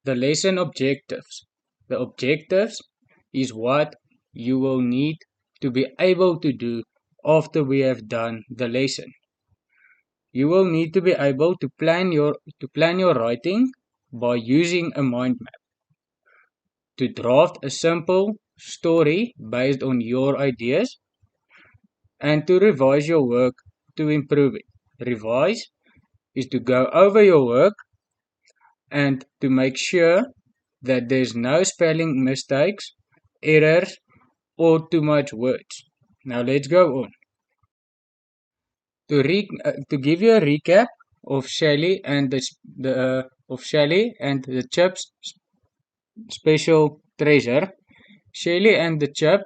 the lesson objectives. The objectives is what you will need to be able to do after we have done the lesson. You will need to be able to plan your writing by using a mind map, to draft a simple story based on your ideas, and to revise your work to improve it. Revise is to go over your work and to make sure that there's no spelling mistakes, errors, or too much words. Now let's go on. To give you a recap of Shelley and the Chip's special treasure. Shelley and the Chip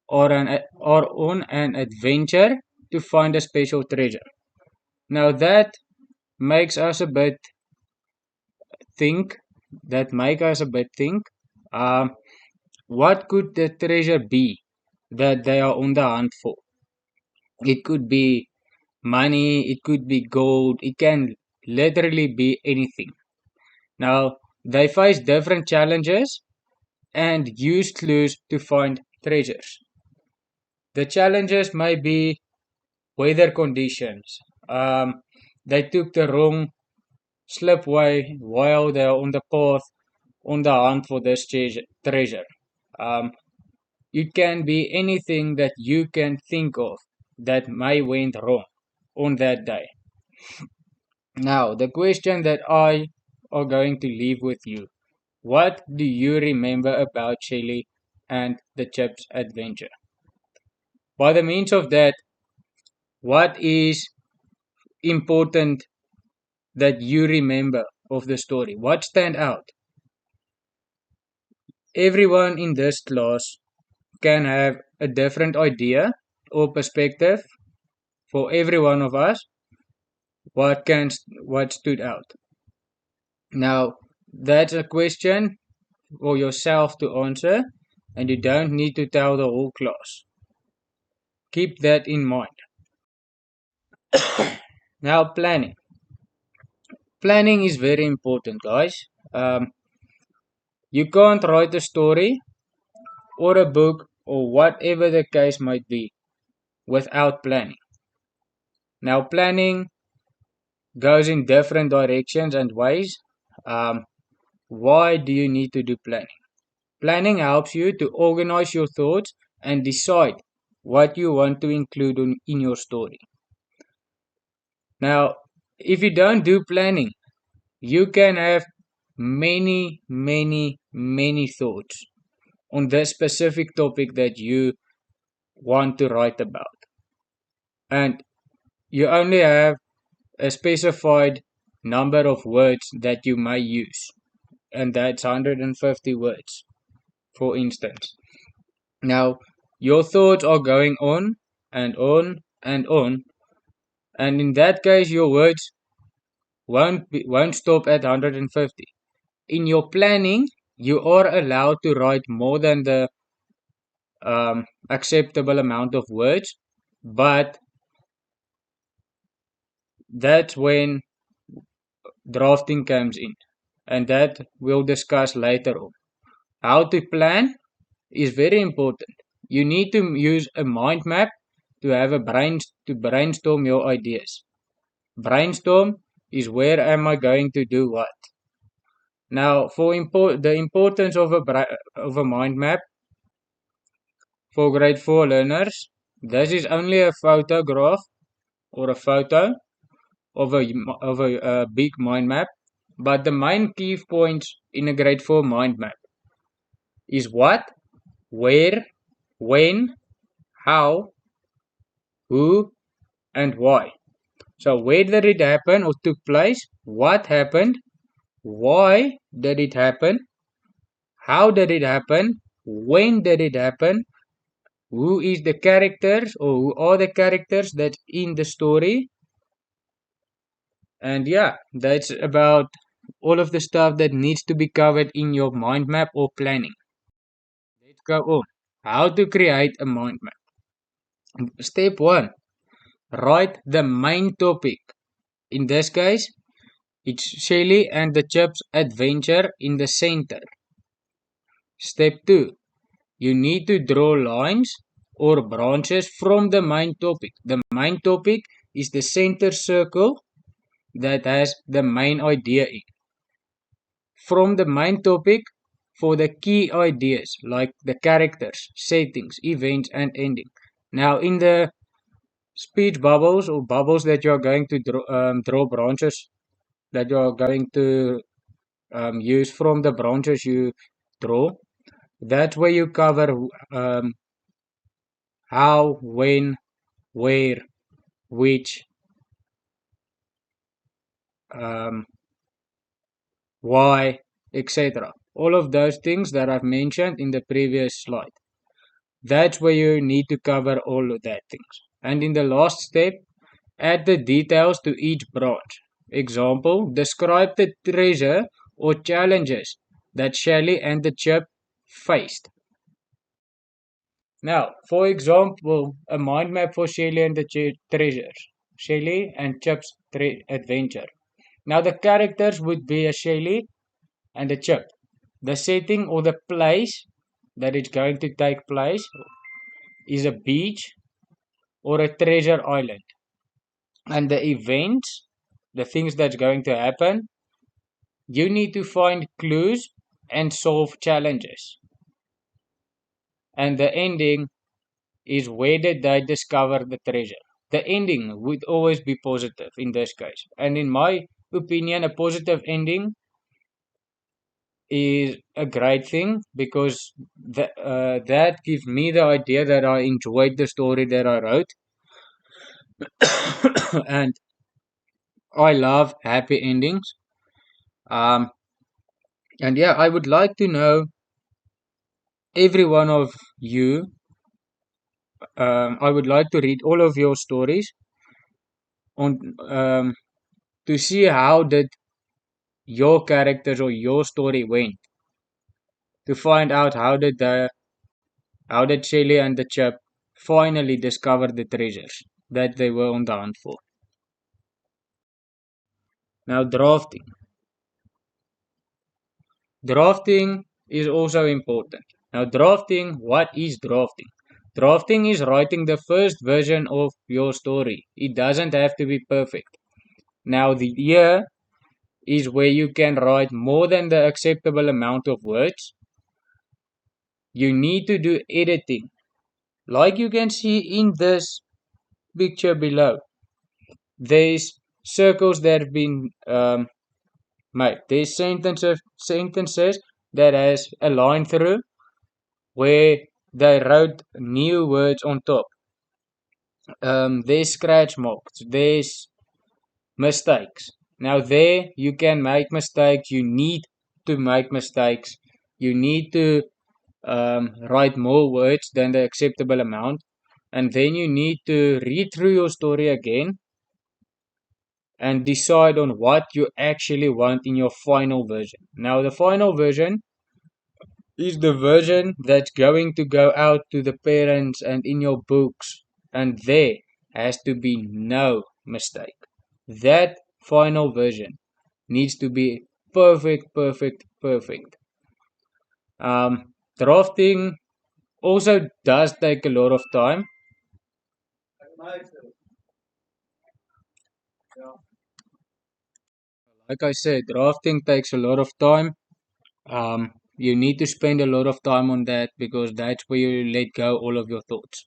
are on an adventure to find a special treasure. Now that makes us a bit think. That make us a bit think. Um, what could the treasure be that they are on the hunt for? It could be money, it could be gold, it can literally be anything. Now, they face different challenges and use clues to find treasures. The challenges may be weather conditions. They took the wrong slipway while they are on the path on the hunt for this treasure. Um, it can be anything that you can think of that may went wrong on that day. Now, the question that I are going to leave with you. What do you remember about Shelley and the Chip's adventure? By the means of that, what is important that you remember of the story? What stand out? Everyone in this class can have a different idea or perspective for every one of us what stood out. Now, that's a question for yourself to answer, and you don't need to tell the whole class. Keep that in mind. Now, planning. Planning is very important, guys. You can't write a story or a book or whatever the case might be without planning. Now, planning goes in different directions and ways. Why do you need to do planning? Planning helps you to organize your thoughts and decide what you want to include in your story. Now, if you don't do planning, you can have many, many, many thoughts on the specific topic that you want to write about. And you only have a specified number of words that you may use, and that's 150 words, for instance. Now, your thoughts are going on and on and on, and in that case, your words won't stop at 150. In your planning, you are allowed to write more than the acceptable amount of words, but that's when drafting comes in, and that we'll discuss later on. How to plan is very important. You need to use a mind map to have a brainstorm your ideas. Brainstorm is where am I going to do what. Now, for the importance of a mind map for grade 4 learners, this is only a photograph or a photo of a big mind map, but the main key points in a grade 4 mind map is what, where, when, how, who, and why. So where did it happen or took place? What happened? Why did it happen? How did it happen? When did it happen? Who is the characters or who are the characters that's in the story? And yeah, that's about all of the stuff that needs to be covered in your mind map or planning. Let's go on. How to create a mind map. Step 1. Write the main topic. In this case, It's Shelly and the Chip's adventure in the center. Step 2. You need to draw lines or branches from the main topic. The main topic is the center circle that has the main idea in. From the main topic for the key ideas like the characters, settings, events, and ending. Now, in the speech bubbles or bubbles that you are going to draw branches that you are going to use from the branches you draw, that's where you cover how, when, where, which, um, why, etc. All of those things that I've mentioned in the previous slide. That's where you need to cover all of that things. And in the last step, add the details to each branch. Example, describe the treasure or challenges that Shelley and the Chip faced. Now, for example, a mind map for Shelley and the treasures. Shelley and Chip's adventure. Now, the characters would be a Shelley and a Chip. The setting or the place that it's going to take place is a beach or a treasure island. And the events, the things that's going to happen, you need to find clues and solve challenges. And the ending is where did they discover the treasure. The ending would always be positive in this case. And in my opinion, a positive ending is a great thing because that gives me the idea that I enjoyed the story that I wrote. And I love happy endings. Um, and yeah, I would like to know every one of you. I would like to read all of your stories on to see how did your characters or your story went. To find out how did Shelly and the Chip finally discover the treasures that they were on the hunt for. Now drafting. Drafting is also important. Now drafting, what is drafting? Drafting is writing the first version of your story. It doesn't have to be perfect. Now the year is where you can write more than the acceptable amount of words. You need to do editing, like you can see in this picture below. There's circles that have been made. There's sentences that has a line through where they wrote new words on top. There's scratch marks. There's mistakes. Now there you can make mistakes. You need to make mistakes. You need to write more words than the acceptable amount, and then you need to read through your story again and decide on what you actually want in your final version. Now the final version is the version that's going to go out to the parents and in your books, and there has to be no mistake. That final version needs to be perfect, perfect, perfect. Drafting also does take a lot of time. Like I said, drafting takes a lot of time. You need to spend a lot of time on that because that's where you let go all of your thoughts.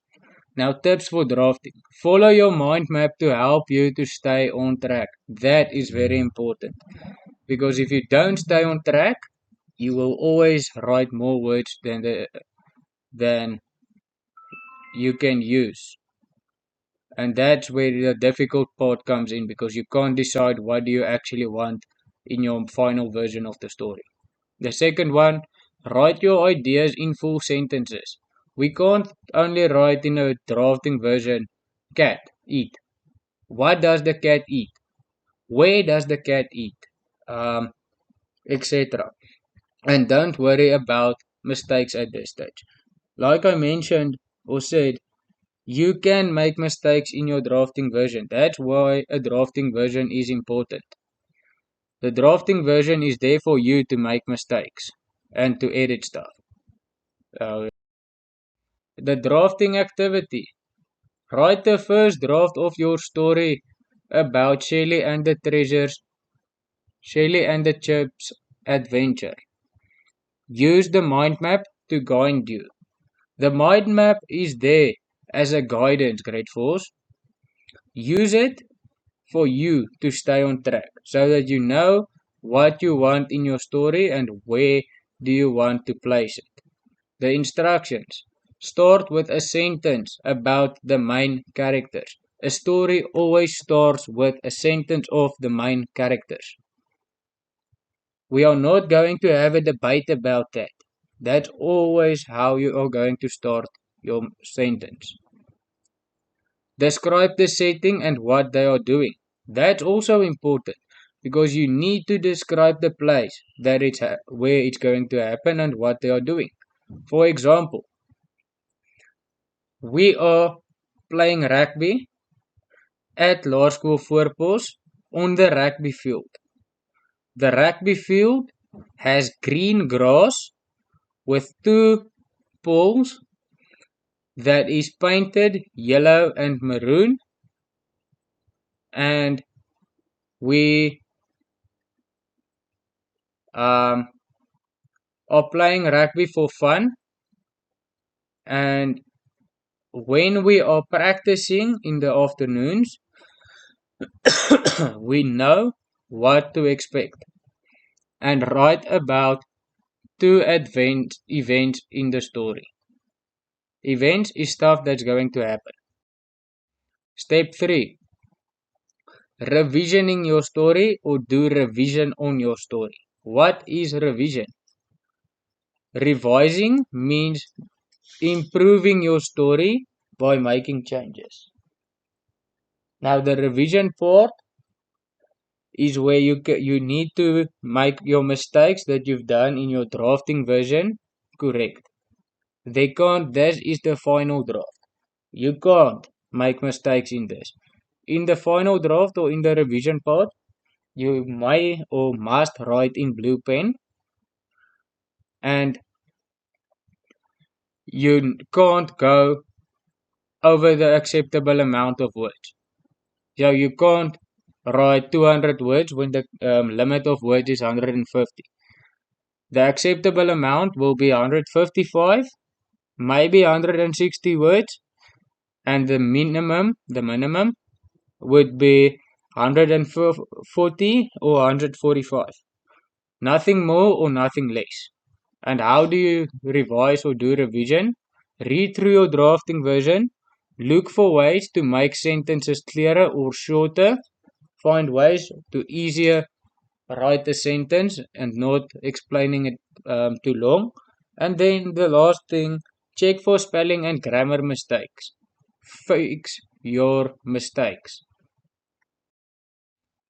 Now, tips for drafting. Follow your mind map to help you to stay on track. That is very important because if you don't stay on track, you will always write more words than you can use. And that's where the difficult part comes in because you can't decide what do you actually want in your final version of the story. The second one, write your ideas in full sentences. We can't only write in a drafting version, cat, eat. What does the cat eat? Where does the cat eat? Etc. And don't worry about mistakes at this stage. Like I mentioned or said, you can make mistakes in your drafting version. That's why a drafting version is important. The drafting version is there for you to make mistakes and to edit stuff. The drafting activity. Write the first draft of your story about Shelly and the Chip's adventure. Use the mind map to guide you. The mind map is there as a guidance, grade 4s. Use it for you to stay on track so that you know what you want in your story and where do you want to place it. The instructions. Start with a sentence about the main characters. A story always starts with a sentence of the main characters. We are not going to have a debate about that. That's always how you are going to start your sentence. Describe the setting and what they are doing. That's also important because you need to describe the place that where it's going to happen and what they are doing. For example, we are playing rugby at Laerskool Voorpos on the rugby field. The rugby field has green grass with 2 poles that is painted yellow and maroon, and we are playing rugby for fun. And when we are practicing in the afternoons, we know what to expect and write about 2 events in the story. Events is stuff that's going to happen. Step 3. Revisioning your story or do revision on your story. What is revision? Revising means improving your story by making changes. Now the revision part is where you need to make your mistakes that you've done in your drafting version correct. This is the final draft. You can't make mistakes in this. In the final draft or in the revision part, you may or must write in blue pen, and you can't go over the acceptable amount of words. So you can't write 200 words when the limit of words is 150. The acceptable amount will be 155, maybe 160 words, and the minimum would be 140 or 145. Nothing more or nothing less. And how do you revise or do revision? Read through your drafting version. Look for ways to make sentences clearer or shorter. Find ways to easier write a sentence and not explaining it too long. And then the last thing, check for spelling and grammar mistakes. Fix your mistakes.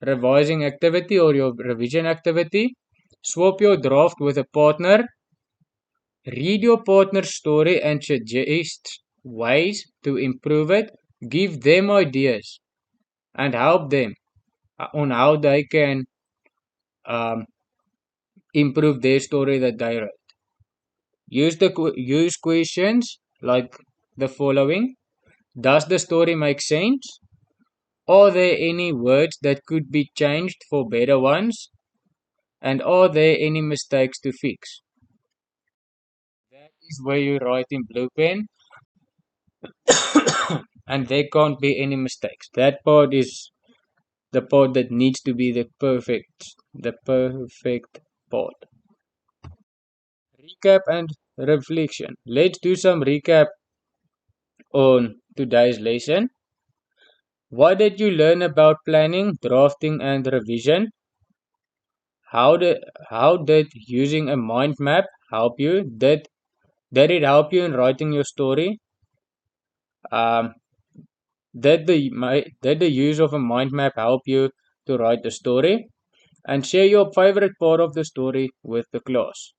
Revising activity or your revision activity. Swap your draft with a partner. Read your partner's story and suggest ways to improve it. Give them ideas and help them on how they can improve their story that they wrote. Use questions like the following. Does the story make sense? Are there any words that could be changed for better ones? And are there any mistakes to fix? That is where you write in blue pen and there can't be any mistakes. That part is the part that needs to be the perfect part. Recap and reflection. Let's do some recap on today's lesson. What did you learn about planning, drafting, and revision? How did using a mind map help you? Did it help you in writing your story? Um, did the use of a mind map help you to write the story? And share your favorite part of the story with the class.